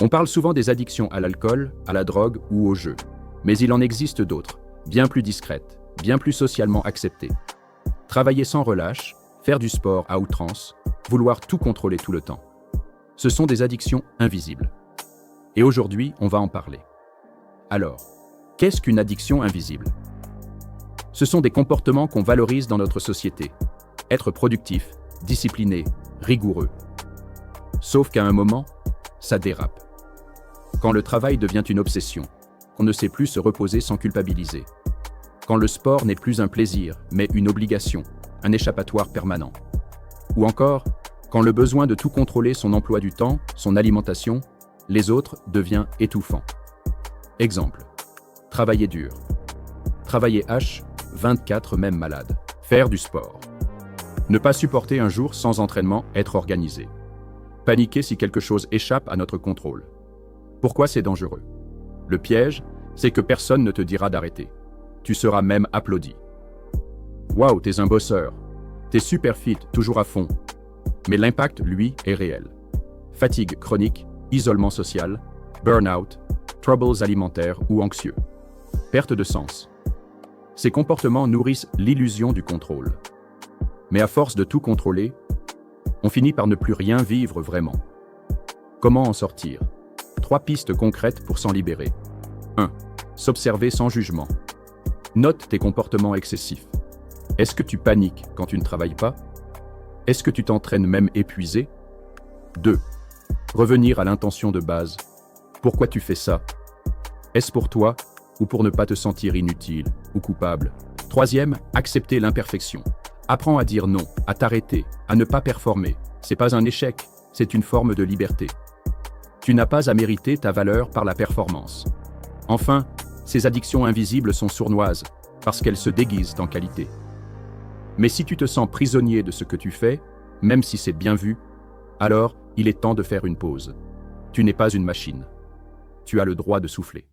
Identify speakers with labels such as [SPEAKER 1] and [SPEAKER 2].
[SPEAKER 1] On parle souvent des addictions à l'alcool, à la drogue ou au jeu. Mais il en existe d'autres, bien plus discrètes, bien plus socialement acceptées. Travailler sans relâche, faire du sport à outrance, vouloir tout contrôler tout le temps. Ce sont des addictions invisibles. Et aujourd'hui, on va en parler. Alors, qu'est-ce qu'une addiction invisible? Ce sont des comportements qu'on valorise dans notre société. Être productif, discipliné, rigoureux. Sauf qu'à un moment, ça dérape. Quand le travail devient une obsession, on ne sait plus se reposer sans culpabiliser. Quand le sport n'est plus un plaisir, mais une obligation, un échappatoire permanent. Ou encore, quand le besoin de tout contrôler son emploi du temps, son alimentation, les autres devient étouffant. Exemple. Travailler dur. Travailler H24 même malade. Faire du sport. Ne pas supporter un jour sans entraînement, être organisé. Paniquer si quelque chose échappe à notre contrôle. Pourquoi c'est dangereux? Le piège, c'est que personne ne te dira d'arrêter. Tu seras même applaudi. Waouh, t'es un bosseur. T'es super fit, toujours à fond. Mais l'impact, lui, est réel. Fatigue chronique, isolement social, burn-out, troubles alimentaires ou anxieux. Perte de sens. Ces comportements nourrissent l'illusion du contrôle. Mais à force de tout contrôler, on finit par ne plus rien vivre vraiment. Comment en sortir? 3 pistes concrètes pour s'en libérer. 1. S'observer sans jugement. Note tes comportements excessifs. Est-ce que tu paniques quand tu ne travailles pas? Est-ce que tu t'entraînes même épuisé? 2. Revenir à l'intention de base. Pourquoi tu fais ça? Est-ce pour toi ou pour ne pas te sentir inutile ou coupable? 3. Accepter l'imperfection. Apprends à dire non, à t'arrêter, à ne pas performer. C'est pas un échec, c'est une forme de liberté. Tu n'as pas à mériter ta valeur par la performance. Enfin, ces addictions invisibles sont sournoises parce qu'elles se déguisent en qualité. Mais si tu te sens prisonnier de ce que tu fais, même si c'est bien vu, alors il est temps de faire une pause. Tu n'es pas une machine. Tu as le droit de souffler.